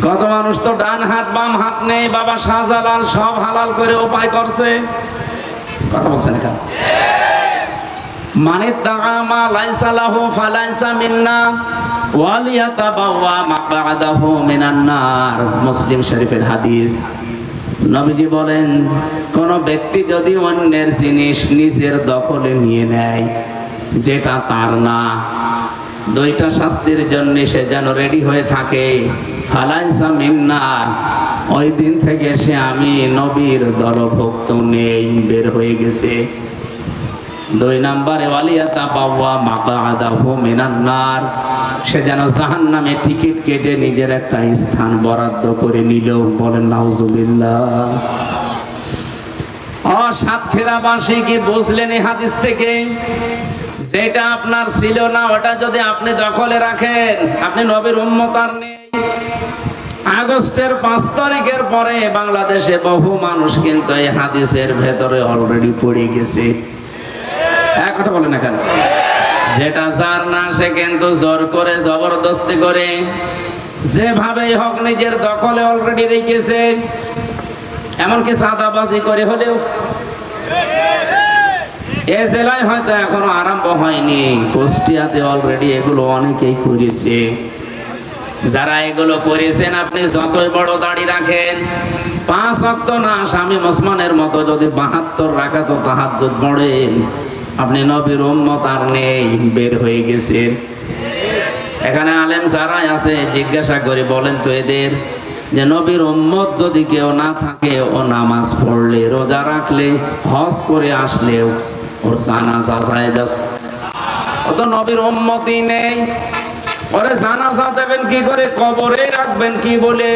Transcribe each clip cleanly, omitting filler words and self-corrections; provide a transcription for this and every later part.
কত মানুষ তো ডান হাত বাম হাত নেই, বাবা শাহজালাল সব হালাল করে উপায় করছে। কথা বলছেন এখানে মানে তাআমা লাইসা লাহু ফালাইসা মিন্না ওয়ালিয়াতাবাওয়া মাকআদাহু মিনান নার। মুসলিম শরীফের হাদিস। নবীজি বলেন, কোন ব্যক্তি যদি অন্যের জিনিস নিজের দখলে নিয়ে নেয় যেটা তার না, দুইটা শাস্তির জন্য সে যেন রেডি হয়ে থাকে। ফালাইসা মিন্না, ওই দিন থেকে সে আমি নবীর দলভুক্ত নেই, বের হয়ে গেছে। দুই নম্বরে ওয়ালিয়াতাবাওয়া মাকআদাহু মিনান নার, সে যেন জাহান্নামে টিকিট কেটে নিজের একটা স্থান বরাদ্দ করে নিল। বলেন নাউজুবিল্লাহ। ও সাতক্ষীরাবাসী, কি বুঝলেন এই হাদিস থেকে? যেটা আপনার ছিল না ওটা যদি আপনি দখলে রাখেন, আপনি নবীর উম্মত আর নেই। আগস্টের 5 তারিখের পরে বাংলাদেশে বহু মানুষ কিন্তু এই হাদিসের ভেতরে অলরেডি পড়ে গেছে। এক কথা বলেন এখানে, যেটা যার না সে কিন্তু জোর করে জবরদস্তি করে যেভাবে হোক নিজের দখলে অলরেডি রেখেছে। এমনকি চাঁদাবাজি করে হলেও এ জেলায় হয়তো এখনো আরম্ভ হয়নি, কুষ্টিয়াতে অলরেডি এগুলো অনেকেই করেছে। যারা এগুলো করেছেন, আপনি যতই বড় দাড়ি রাখেন, 5 ওয়াক্ত না স্বামী ওসমানের মতো যদি 72 রাকাত তাহাজ্জুদ পড়েন, আপনি নবীর উম্মত আর নেই, বের হয়ে গেছেন। এখানে আলেম যারা আছে জিজ্ঞাসা করে বলেন তো এদের, যে নবীর উম্মত যদি কেউ না থাকে, ও নামাজ পড়লে, রোজা রাখলে, হজ করে আসলেও ওর জানাজা জায়েজ আছে? ও তো নবীর উম্মতই নেই, ওরে জানাজা দেবেন কি করে, কবরে রাখবেন কি বলে?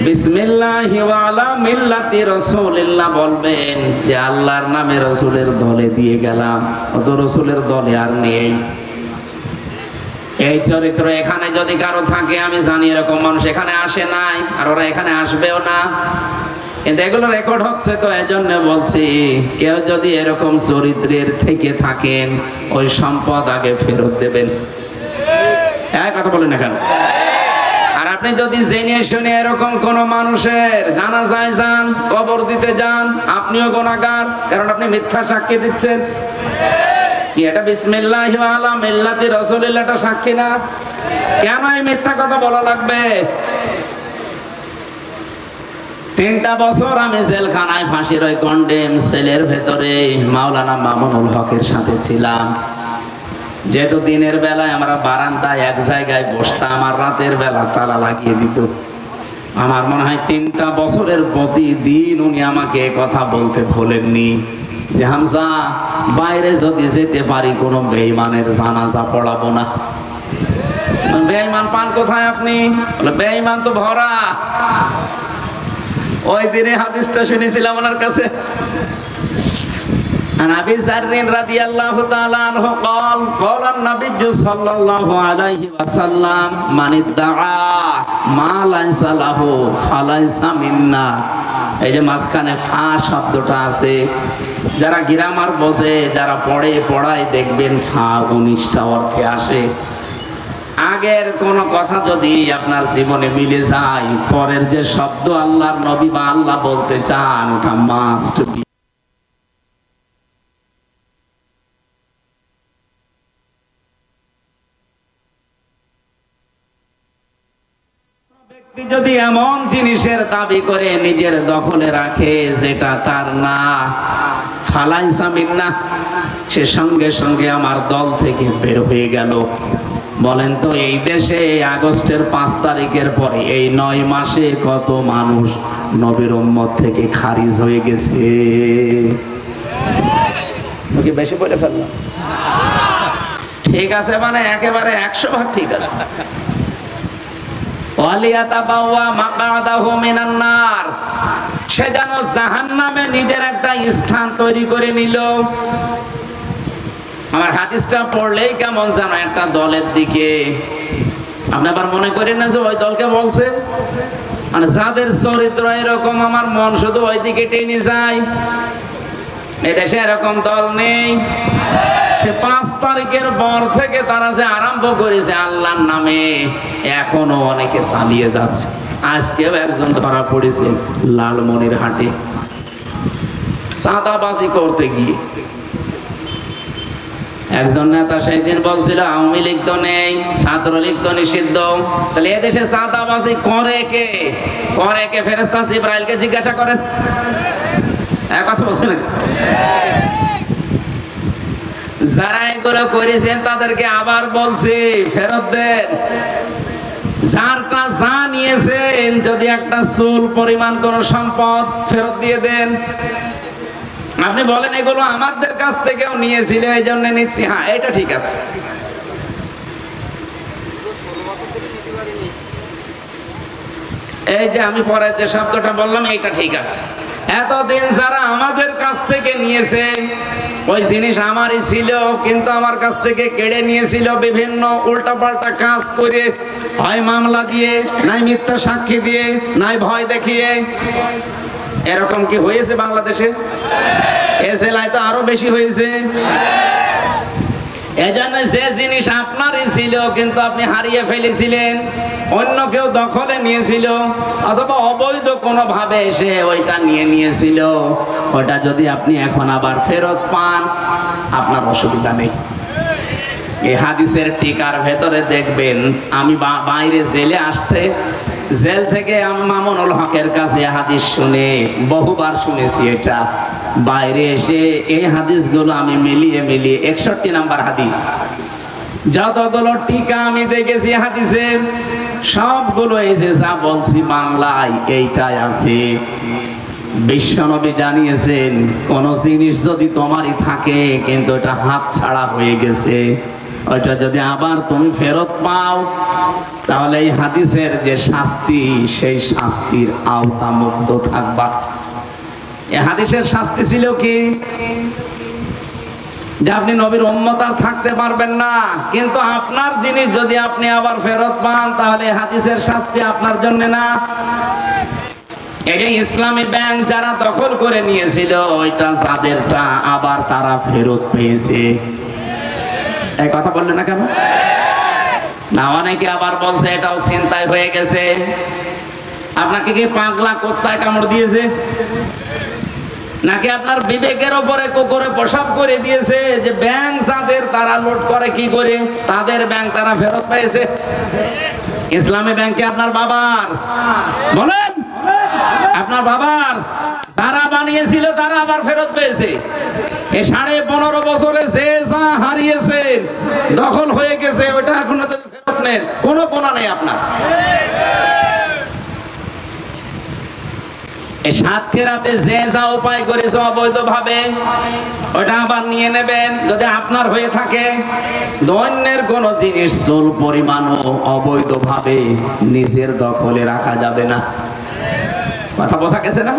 বিসমিল্লাহি ওয়া আলা মিল্লাতি রাসূলিল্লাহ বলবেন, যে আল্লাহর নামে রাসূলের দলে দিয়ে গেলাম। ও তো রাসূলের দলে আর নেই। এই চরিত্র এখানে যদি কারো থাকে, আমি জানি এরকম মানুষ এখানে আসে নাই, আর ওরা এখানে আসবেও না, কিন্তু এগুলো রেকর্ড হচ্ছে। তো এজন্য বলছি, কেউ যদি এরকম চরিত্রের থেকে থাকেন, ওই সম্পদ আগে ফেরত দেবেন। এক কথা বলেন এখানে। আর আপনি যদি জেনে শুনে এরকম কোন মানুষের জানাজায় যান, কবর দিতে যান, আপনিও গুনাহগার, কারণ আপনি মিথ্যা সাক্ষী দিচ্ছেন। কি এটা বিসমিল্লাহি ওয়া আলা মিল্লাতি রাসূলিল্লাহ এটা সাক্ষী না? কেন এই মিথ্যা কথা বলা লাগবে? 3টা বছর আমি জেলখানায় ফাঁসির ওই কন্ডেম সেলের ভেতরে মাওলানা মামুনুল হকের সাথে ছিলাম। যেহেতু দিনের বেলায় আমরা বারান্দায় এক জায়গায় বসতাম, আর রাতের বেলা তালা লাগিয়ে দিত। আমার মনে হয় 3টা বছরের প্রতিদিন উনি আমাকে কথা বলতে ভোলেননি, যে হামজা, বাইরে যদি যেতে পারি কোনো বেঈমানের জানাজা পড়াবো না। বেঈমান পান কোথায় আপনি? বলে বেঈমান তো ভরা। ওই দিনে হাদিসটা শুনেছিলাম ওনার কাছে। عن أبي ذر رضي الله تعالى عنه قال قال النبي صلى الله عليه وسلم من ادعى ما ليس له فليس منا। এই যে মাঝখানে ফা শব্দটা আছে, যারা গ্রামার বোঝে, যারা পড়ায় দেখবেন ফা 19টা অর্থে আসে। আগের কোন কথা যদি আপনার জীবনে মিলে যায়, পরের যে শব্দ আল্লাহর নবী বা আল্লাহ বলতে চান, ওটা মাস্ট বি। যদি এমন জিনিসের দাবি করে নিজের দখলে রাখে যেটা তার না, ফালাইসা মিন্না, সে সঙ্গে সঙ্গে আমার দল থেকে বের হয়ে গেল। বলেন তো এই দেশে আগস্টের 5 তারিখের পরে এই 9 মাসে কত মানুষ নবীর উম্মত থেকে খারিজ হয়ে গেছে? কি বেশি বলে ফেললাম? ঠিক আছে, মানে একেবারে 100 ভাগ ঠিক আছে। ওয়ালিয়াতাবাওয়া মাকআদাহু মিনান নার, সে যেন জাহান্নামে নিজের একটা স্থান তৈরি করে নিল। আমার হাদিসটা পড়লেই কেমন যেন একটা দলের দিকে, আপনি আবার মনে করেন না যে ওই দলকে বলছে। মানে যাদের চরিত্র এরকম, আমার মন শুধু ওই দিকে টেনে যায়। এদেশে এরকম দল নেই, সে 5 তারিখের পর থেকে তারা যে আরম্ভ করেছে আল্লাহর নামে, এখনো অনেকে চালিয়ে যাচ্ছে। আজকেও একজন ধরা পড়েছে লালমনিরহাটে চাঁদাবাজি করতে গিয়ে। একজন নেতা সেই দিন বলছিল আওয়ামী লীগ তো নেই, ছাত্রলীগ তো নিষিদ্ধ, তাহলে এদেশে চাঁদাবাজি করে কে? ফেরেশতা জিবরাইলকে জিজ্ঞাসা করেন। এক কথা বলছেন না? যারা এগুলো করেছেন তাদেরকে আবার বলছি ফেরত দেন। যারটা যা নিয়েছেন, যদি একটা চুল পরিমাণ কোন সম্পদ, ফেরত দিয়ে দেন। আপনি বলেন এগুলো আমাদের কাছ থেকেও নিয়েছিল এই জন্য নিচ্ছি, হ্যাঁ এটা ঠিক আছে। এই যে আমি পরে যে শব্দটা বললাম এইটা ঠিক আছে। এতদিন যারা আমাদের কাছ থেকে নিয়েছে, ওই জিনিস আমারই ছিল, কিন্তু আমার কাছ থেকে কেড়ে নিয়েছিল বিভিন্ন উল্টাপাল্টা কাজ করে, হয় মামলা দিয়ে, নাই মিথ্যা সাক্ষী দিয়ে, নাই ভয় দেখিয়ে। এরকম কি হয়েছে বাংলাদেশে? এ জেলায় তো আরো বেশি হয়েছে। এজন্য যে জিনিস আপনারই ছিল কিন্তু আপনি হারিয়ে ফেলেছিলেন, অন্য কেউ দখলে নিয়েছিল, অথবা অবৈধ কোনো ভাবে এসে ওইটা নিয়েছিল, ওটা যদি আপনি এখন আবার ফেরত পান, আপনার অসুবিধা নেই। এই হাদিসের টিকার ভেতরে দেখবেন, আমি বাইরে জেলে আসতে, জেল থেকে আমি মামুনুল হকের কাছে হাদিস শুনে বহুবার শুনেছি। এটা বাইরে এসে এই হাদিসগুলো আমি মিলিয়ে 61 নাম্বার হাদিস, যতগুলো টিকা আমি দেখেছি হাদিসে, সবগুলো এই যে যা বলছি বাংলায় এইটাই আছে। বিশ্বনবী জানিয়েছেন, কোন জিনিস যদি তোমারই থাকে কিন্তু এটা হাত ছাড়া হয়ে গেছে, ওইটা যদি আবার তুমি ফেরত পাও, তাহলে এই হাদিসের যে শাস্তি, সেই শাস্তির আওতামুক্ত থাকবা। এই হাদিসের শাস্তি ছিল কি? যে আপনি নবীর উম্মত আর থাকতে পারবেন না, কিন্তু আপনার জিনিস যদি আপনি আবার ফেরত পান, তাহলে হাদিসের শাস্তি আপনার জন্য না। এই ইসলামী ব্যাংক যারা দখল করে নিয়েছিল, ওইটা যাদেরটা আবার তারা ফেরত পেয়েছে। এই কথা বললেন না কেন? না, অনেকে আবার বলছে এটাও ছিনতাই হয়ে গেছে। আপনাকে কি পাগলা কুত্তায় কামড় দিয়েছে? নাকি আপনার বিবেকের উপরে কুকুরে প্রসাব করে দিয়েছে যে ব্যাংক যাদের তারা লুট করে কি করে, তাদের ব্যাংক তারা ফেরত পেয়েছে? ইসলামী ব্যাংকে আপনার বাবার, বলেন আপনার বাবার যারা বানিয়েছিল তারা আবার ফেরত পেয়েছে। এই 15.5 বছরে যে যা হারিয়েছেন, দখল হয়ে গেছে, ওটা এখন ফেরত নেন, কোনো কোনা নেই আপনার। এই সাতক্ষীরাতে যে যা উপায় করেছে অবৈধভাবে, ওটা আবার নিয়ে নেবেন যদি আপনার হয়ে থাকে। অন্যের কোন জিনিস চুল পরিমাণও অবৈধভাবে নিজের দখলে রাখা যাবে না। কথা বোঝা গেছে না?